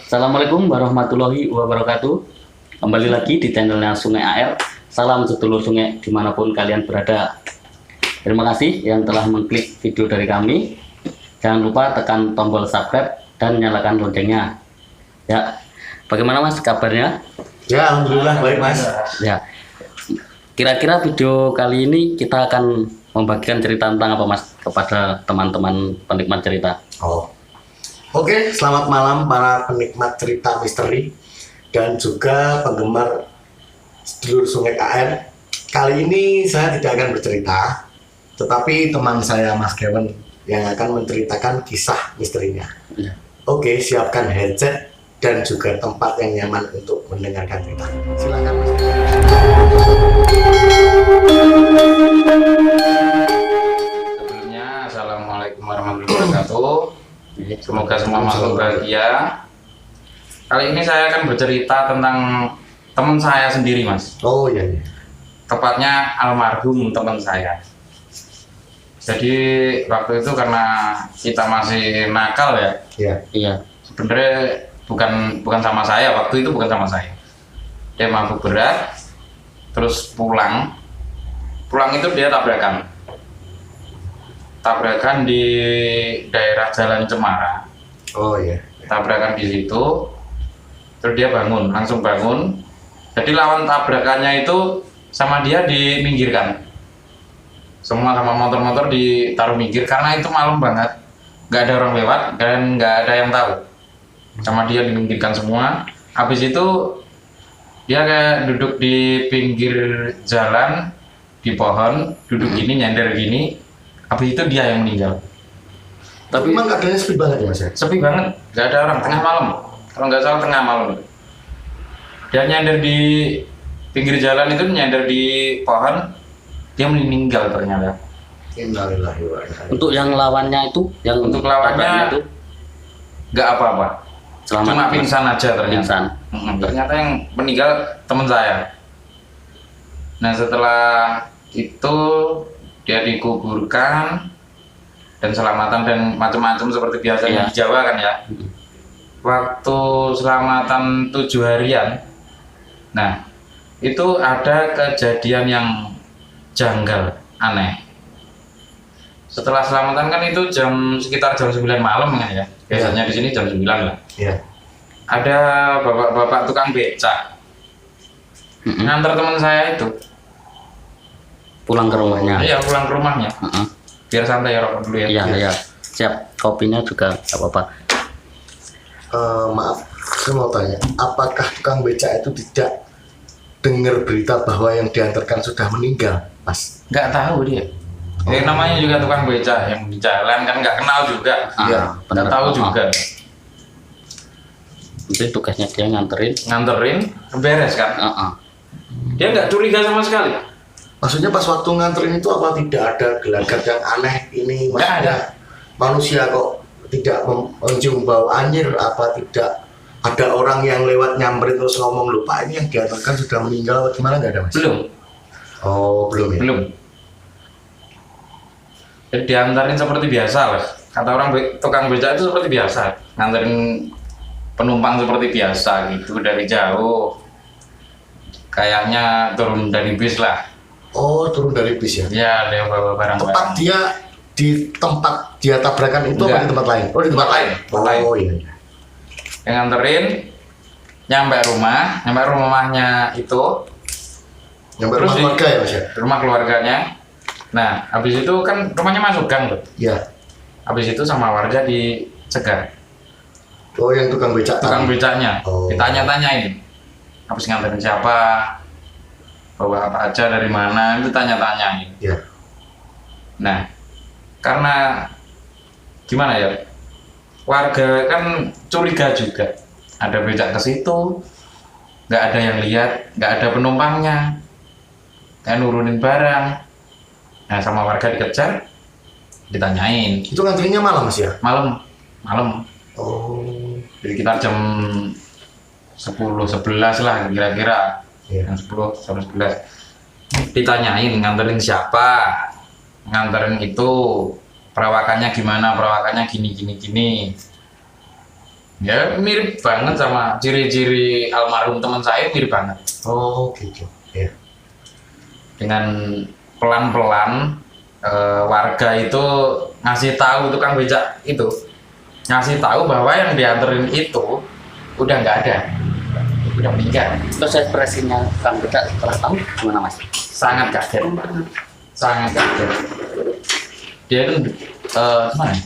Assalamualaikum warahmatullahi wabarakatuh. Kembali lagi di channelnya Sungai AR. Salam sedulur sungai dimanapun kalian berada. Terima kasih yang telah mengklik video dari kami. Jangan lupa tekan tombol subscribe dan nyalakan loncengnya. Ya, bagaimana Mas kabarnya? Ya, alhamdulillah baik Mas. Ya, kira-kira video kali ini kita akan membagikan cerita tentang apa Mas kepada teman-teman penikmat cerita. Oke, selamat malam para penikmat cerita misteri dan juga penggemar sedulur Sungai AR. Kali ini saya tidak akan bercerita, tetapi teman saya Mas Kevin yang akan menceritakan kisah misterinya. Ya. Oke, siapkan headset dan juga tempat yang nyaman untuk mendengarkan cerita. Silakan Mas. Sebelumnya, Assalamualaikum warahmatullahi wabarakatuh. Semoga semua makhluk bahagia. Kali ini saya akan bercerita tentang teman saya sendiri, Mas. Oh iya, iya. Tepatnya almarhum teman saya. Jadi waktu itu karena kita masih nakal ya. Iya. Iya. Sebenarnya bukan sama saya, waktu itu bukan sama saya. Dia mabuk berat, terus pulang itu dia tabrakan di daerah Jalan Cemara. Oh iya. Tabrakan di situ, terus dia langsung bangun. Jadi lawan tabrakannya itu sama dia diminggirkan. Semua sama motor-motor ditaruh minggir karena itu malam banget, nggak ada orang lewat dan nggak ada yang tahu. Sama dia diminggirkan semua. Habis itu dia kayak duduk di pinggir jalan di pohon, duduk gini nyender gini. Habis itu dia yang meninggal. Tapi memang keadaannya sepi banget ya Mas ya? Sepi banget, nggak ada orang, tengah malam. Kalau nggak salah tengah malam. Dia nyender di pinggir jalan itu, nyender di pohon, dia meninggal ternyata. Innalillahi wa inna ilaihi raji'un. Untuk yang lawannya itu, yang Untuk lawannya itu nggak apa-apa, selamat, cuma Mas. pingsan aja ternyata. Pingsan. Ternyata yang meninggal teman saya. Nah setelah itu dia dikuburkan dan selamatan dan macam-macam seperti biasanya Iya. di Jawa kan ya. Waktu selamatan 7 harian, nah itu ada kejadian yang janggal, aneh. Setelah selamatan kan itu sekitar jam 9 malam kan ya. Biasanya di sini jam 9 lah. Iya. Ada bapak-bapak tukang becak nganter teman saya itu. Pulang ke rumahnya. Iya, pulang ke rumahnya. Biar santai ya, rokok dulu ya. Iya, iya. Siap. Kopinya juga nggak apa-apa. Maaf, saya mau tanya, apakah tukang becak itu tidak dengar berita bahwa yang diantarkan sudah meninggal, Mas? Nggak tahu dia. Namanya juga tukang becak yang di jalan kan nggak kenal juga. Iya, Nggak benar. tahu juga. Itu tugasnya dia Nganterin, beres kan. Dia nggak curiga sama sekali. Maksudnya pas waktu nganterin itu apa tidak ada gelagat yang aneh ini? Nggak Maksudnya ada. manusia kok tidak mencium bau anjir, apa tidak ada orang yang lewat nyamperin terus ngomong, lupa ini yang diantarkan sudah meninggal atau gimana, nggak ada Mas? Belum. Oh, belum ya? Belum. Jadi diantarin seperti biasa lah. Kata orang tukang becak itu seperti biasa. Nganterin penumpang seperti biasa gitu dari jauh. Kayaknya turun dari bis lah. Oh, turun dari bis ya? Ya, dia bawa Tempat barang-barang. dia di tempat dia tabrakan itu apa Enggak. di tempat lain? Oh, di tempat lain. Tempat lain. Oh iya. Yang nganterin nyampe rumahnya itu Yang Terus rumah di- keluarga ya Mas ya? rumah keluarganya. Nah, habis itu kan rumahnya masuk gang tuh. Iya. Habis itu sama warga dicegat. Oh, yang tukang becak Tukang tadi. becaknya Oh. ditanya-tanyain. Habis nganterin siapa? Bawa apa aja dari mana? Itu tanya-tanyain. Iya. Nah, karena gimana ya? Warga kan curiga juga. Ada becak ke situ, nggak ada yang lihat, nggak ada penumpangnya, kayak nurunin barang. Nah, sama warga dikejar, ditanyain. Itu ngantrinya malam Mas ya? Malam. Oh. Jadi kita jam 10-11 lah kira-kira. Iya. Jam 10 sampai 11. Ditanyain nganterin siapa, nganterin itu perawakannya gimana, perawakannya gini. Ya mirip banget sama ciri-ciri almarhum teman saya, mirip banget. Oh gitu. Ya. Dengan pelan-pelan warga itu ngasih tahu tukang becak itu, ngasih tahu bahwa yang dianterin itu udah nggak ada, udah meninggal. Terus ekspresinya Kang Becak setelah tahu gimana Mas? Sangat kaget, sangat kaget. Dia itu gimana?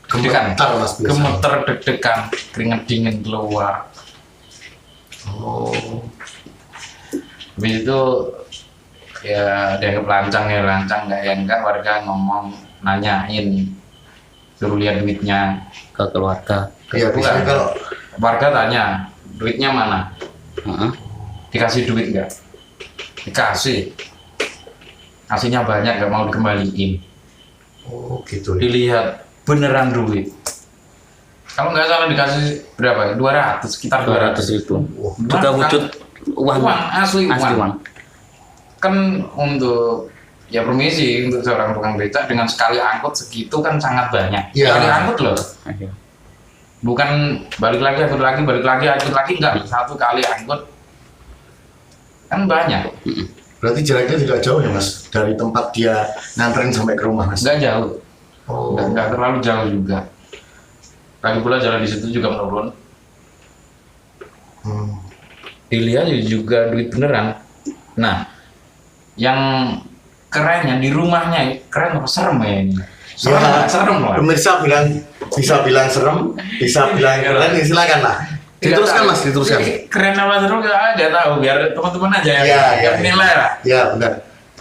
Deg-degan, Gemetar Mas biasa. gemeter, deg-degan, keringat dingin keluar. Oh. Habis itu ya dianggap lancang ya lancang, nggak ya enggak, warga ngomong nanyain, suruh lihat duitnya. Ke keluarga. Iya biasanya Bukan. kalau Warga tanya duitnya mana, Heeh. dikasih duit nggak? Dikasih, kasihnya banyak, nggak mau dikembaliin. oh gitu. Ya. Dilihat beneran duit, kalau nggak salah dikasih berapa ya? 200, sekitar 200 ribu. Wah, Juga wujud uang. uang asli Asli uang. uang. Kan untuk ya permisi, untuk seorang tukang becak dengan sekali angkut segitu kan sangat banyak. Iya. Sekali angkut loh, Ayo. bukan balik lagi angkut lagi enggak, satu kali angkut kan banyak. Berarti jaraknya tidak jauh ya Mas dari tempat dia nganterin sampai ke rumah Mas. Nggak jauh, Oh. nggak terlalu jauh juga. Lagi pula jalan di situ juga menurun. Hmm. Dilihat juga duit beneran. Nah, yang kerennya di rumahnya, keren apa serem ya ini? Serem, Ya, nggak? Serem lah. Pemirsa bisa bilang serem, bisa bilang keren, ya silakan lah. Diteruskan Mas, diteruskan. Keren apa serem nggak tahu, biar teman-teman aja yang Iya, iya, menilai lah. Ya benar.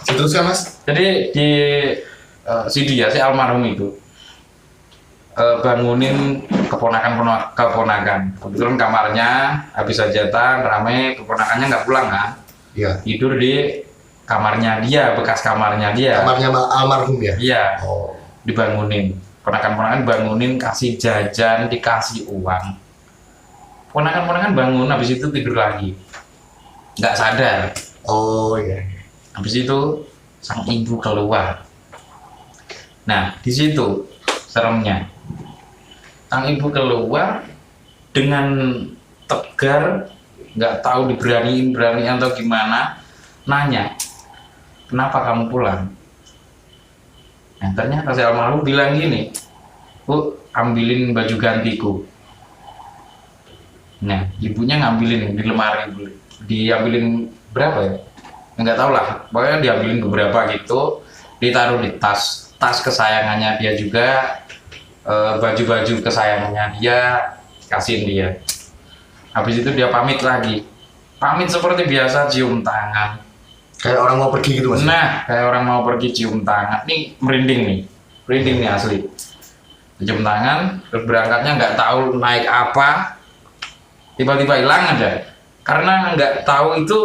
Diteruskan Mas. Jadi di si dia, si almarhum itu bangunin keponakan. Kebetulan kamarnya habis hajatan, rame, keponakannya nggak pulang kan. Ya. Tidur di kamarnya dia, bekas kamarnya dia. Kamarnya almarhum ya. Iya, Oh. dibangunin. Ponakan-ponakan bangunin, kasih jajan, dikasih uang. Ponakan-ponakan bangun, habis itu tidur lagi. Nggak sadar. Oh iya. Habis itu sang ibu keluar. Nah, di situ seremnya. Sang ibu keluar dengan tegar, nggak tahu berani atau gimana, nanya, kenapa kamu pulang? Nah, ternyata si almarhum bilang gini, Bu, ambilin baju gantiku. Nah, ibunya ngambilin di lemari, diambilin berapa ya? Nggak tahu lah, pokoknya diambilin beberapa gitu, ditaruh di tas kesayangannya dia juga, baju-baju kesayangannya dia, kasihin dia. Habis itu dia pamit lagi, pamit seperti biasa, cium tangan. Kayak orang mau pergi gitu Mas. Nah, kayak orang mau pergi cium tangan. Nih merinding nih asli. Cium tangan, terus berangkatnya nggak tahu naik apa, tiba-tiba hilang aja. Karena nggak tahu itu,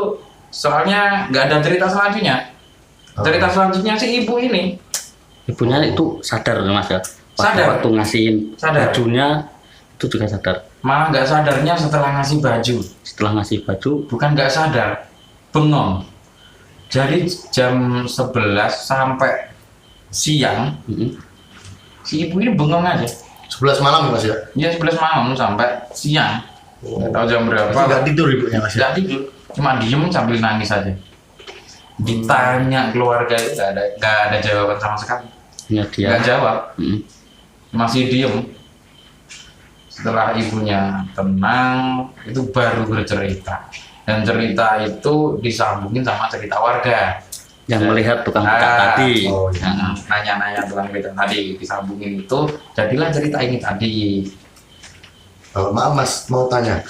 soalnya nggak ada cerita selanjutnya. Cerita selanjutnya si ibu ini. Ibunya itu sadar Mas ya. Sadar. Waktu ngasihin Sadar. bajunya itu juga sadar. Malah nggak sadarnya setelah ngasih baju. Setelah ngasih baju, Bukan nggak sadar, bengong. Jadi jam 11 sampai siang, si ibu ini bengong aja. 11 malam ya Mas ya. Ya 11 malam sampai siang. Nggak tahu jam berapa. Tidak tidur ibunya Mas ya. Nggak tidur, cuma diem sambil nangis aja. Ditanya keluarga itu nggak ada jawaban sama sekali. ya dia. Nggak jawab, Mm. masih diem. Setelah ibunya tenang, itu baru bercerita. Dan cerita itu disambungin sama cerita warga. Yang melihat tukang becak Ah, tadi. Oh iya. Nanya-nanya tukang becak tadi, disambungin itu, jadilah cerita ini tadi. Maaf Mas, mau tanya.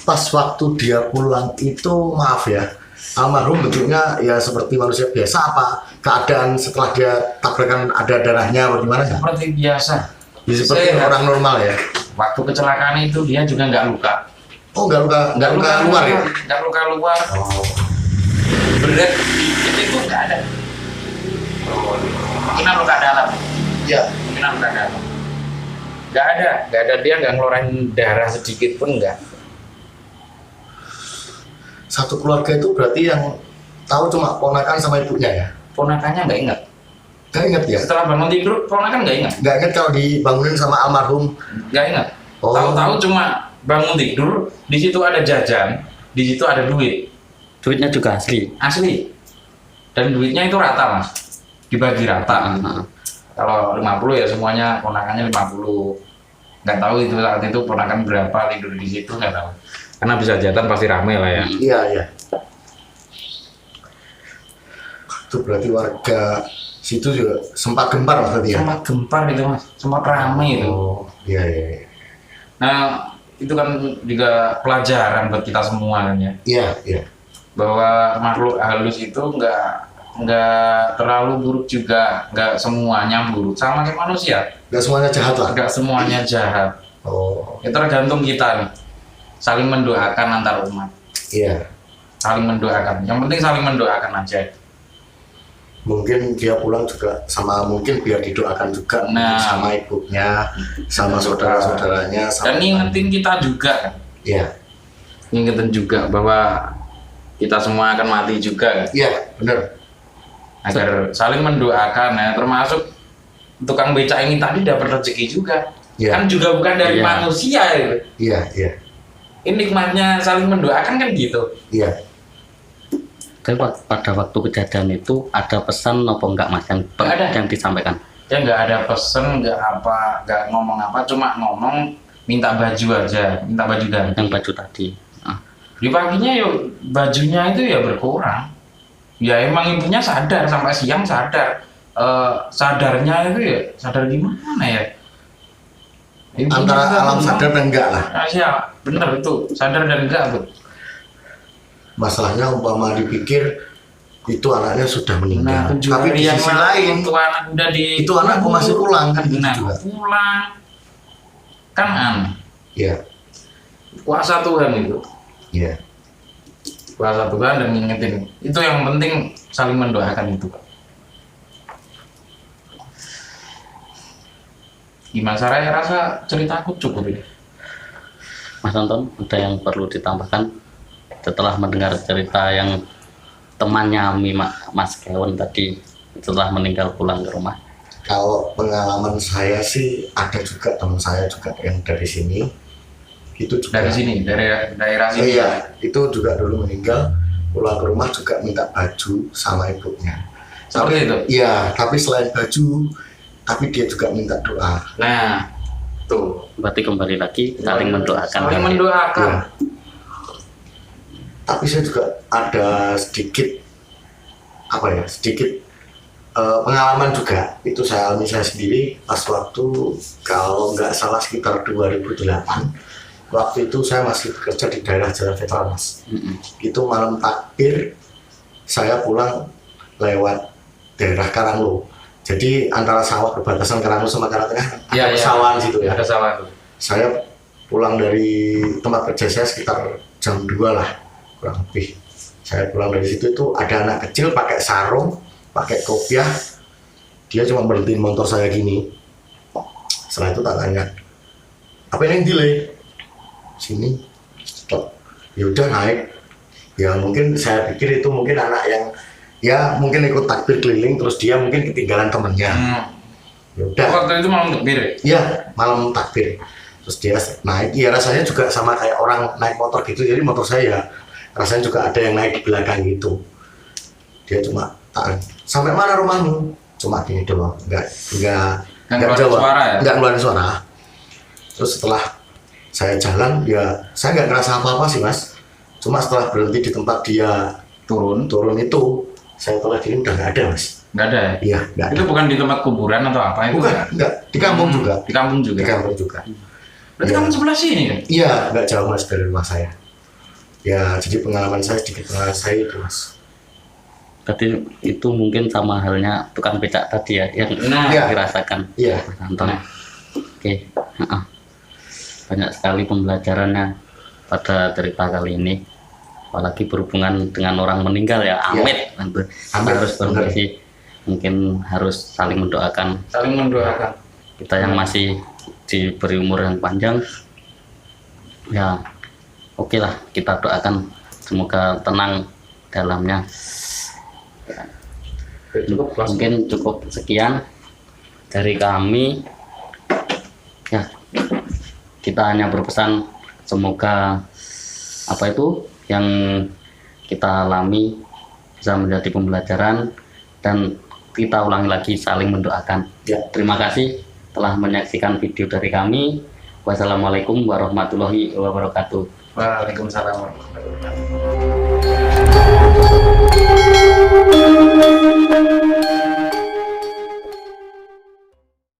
Pas waktu dia pulang itu, maaf ya, almarhum bentuknya ya seperti manusia biasa apa? Keadaan setelah dia tabrakan ada darahnya atau gimana nggak? Seperti biasa. Ya, seperti Sehat. orang normal ya. Waktu kecelakaan itu dia juga nggak luka. Oh nggak luka luar ya? Nggak luka luar. Oh. Berat dikit itu nggak ada. Mungkinan luka dalam. Ya. Mungkinan luka dalam. Nggak ada, dia nggak ngeluarin darah sedikit pun nggak. Satu keluarga itu berarti yang tahu cuma ponakan sama ibunya ya? Ponakannya nggak ingat. Nggak inget ya? Setelah bangun tidur, ponakan nggak ingat. Nggak inget kalau dibangunin sama almarhum. Nggak ingat. Oh. Tahu-tahu cuma bangun tidur, di situ ada jajan, di situ ada duit. Duitnya juga asli. Asli. Dan duitnya itu rata, Mas. Dibagi rata. Kalau 50 ya semuanya ponakannya 50. Nggak tahu itu saat itu ponakan berapa tidur di situ, nggak tahu. Karena bisa jatan pasti rame lah ya. Iya, iya. Itu berarti warga situ juga sempat gempar berarti ya? Sempat gempar itu, Mas. Sempat rame itu. Oh, iya, iya, iya. Nah, itu kan juga pelajaran buat kita semua kan ya. Iya, iya. Bahwa makhluk halus itu nggak terlalu buruk juga, nggak semuanya buruk. Sama kayak manusia. Nggak semuanya jahat lah? Nggak semuanya jahat. Oh, Itu tergantung kita nih. Saling mendoakan antar umat. iya. Saling mendoakan. Yang penting saling mendoakan aja. Mungkin dia pulang juga sama, mungkin biar didoakan juga Nah. sama ibunya, sama saudara-saudaranya. Dan ngingetin kita juga kan. Iya, Ngingetin juga bahwa kita semua akan mati juga kan. iya, benar. Agar saling mendoakan ya, termasuk tukang becak ini tadi dapat rezeki juga. Iya. Kan juga bukan dari Iya. manusia gitu. Iya, iya, Ini nikmatnya saling mendoakan kan gitu. iya. Tapi pada waktu kejadian itu ada pesan apa enggak Mas Nggak ada. yang disampaikan? Dia nggak ada pesen, nggak apa, nggak ngomong apa, cuma ngomong minta baju aja, minta baju ganti. Yang baju tadi. Di paginya yuk bajunya itu ya berkurang. Ya emang ibunya sadar sampai siang sadar. Sadarnya itu ya sadar gimana ya? Ibunya Antara alam ngomong, sadar dan enggak lah. "Ah, iya, bener itu sadar dan enggak tuh. Masalahnya umpama dipikir itu anaknya sudah meninggal. Nah, 7 Tapi hari di yang sisi lalu lain, itu anak udah di itu anak kok masih pulang kan gitu Nah, juga. pulang kan aneh. Iya, Kuasa Tuhan itu. iya. Kuasa Tuhan dan ngingetin. Itu yang penting saling mendoakan itu. Gimana saya rasa ceritaku cukup ini. Mas Anton, ada yang perlu ditambahkan setelah mendengar cerita yang temannya Mas Kevin tadi setelah meninggal pulang ke rumah? Kalau pengalaman saya sih ada juga teman saya juga yang dari sini. Itu juga Dari sini, dari daerah Oh sini. iya, itu juga dulu meninggal, pulang ke rumah juga minta baju sama ibunya. Seperti itu. Iya, tapi selain baju, tapi dia juga minta doa. Nah, tuh. Berarti kembali lagi saling mendoakan. Saling mendoakan. Iya. Tapi saya juga ada sedikit pengalaman juga. Itu saya alami saya sendiri pas waktu, kalau nggak salah sekitar 2008. Waktu itu saya masih bekerja di daerah Jalan Veteran, Mas. Itu malam takbir saya pulang lewat daerah Karanglo. Jadi antara sawah perbatasan Karanglo sama Karangtengah ada pesawahan situ ya. Ada sawah tuh. Saya pulang dari tempat kerja saya sekitar jam 2 lah kurang lebih. Saya pulang dari situ itu ada anak kecil pakai sarung, pakai kopiah. Dia cuma berhentiin motor saya gini. Setelah itu tak tanya, apa yang delay? Sini, stop. Ya udah naik. Ya mungkin saya pikir itu mungkin anak yang ya mungkin ikut takbir keliling terus dia mungkin ketinggalan temennya. Ya udah. Waktu itu malam takbir. Iya, malam takbir. Terus dia naik, ya rasanya juga sama kayak orang naik motor gitu. Jadi motor saya ya rasanya juga ada yang naik di belakang gitu. Dia cuma sampai mana rumahmu? Cuma gini doang, enggak keluarin jawab, suara ya? enggak ngeluarin suara. Terus setelah saya jalan, ya saya nggak ngerasa apa-apa sih Mas. Cuma setelah berhenti di tempat dia turun itu, saya tolak diri udah nggak ada Mas. Nggak ada ya? Iya, nggak ada. Itu bukan di tempat kuburan atau apa itu? Bukan, ya? enggak. Di kampung juga. Di kampung juga. Di kampung juga. Berarti Iya. kamu sebelah sini kan? Iya, nggak jauh Mas dari rumah saya. Ya, jadi pengalaman saya sedikit pengalaman saya itu Mas. Berarti itu mungkin sama halnya tukang becak tadi ya yang Nah. Iya. dirasakan Iya. Mas Anton. Nah. Oke. Banyak sekali pembelajarannya pada cerita kali ini. Apalagi berhubungan dengan orang meninggal ya, amit. Tentu. Amit, Harus benar. berbagi. Mungkin harus saling mendoakan Saling mendoakan. kita yang masih diberi umur yang panjang. Ya, oke lah, kita doakan semoga tenang dalamnya. Mungkin cukup sekian dari kami. Ya, Kita hanya berpesan semoga apa itu yang kita alami bisa menjadi pembelajaran dan kita ulangi lagi saling mendoakan. Ya. Terima kasih telah menyaksikan video dari kami. Wassalamualaikum warahmatullahi wabarakatuh. Waalaikumsalam warahmatullahi wabarakatuh.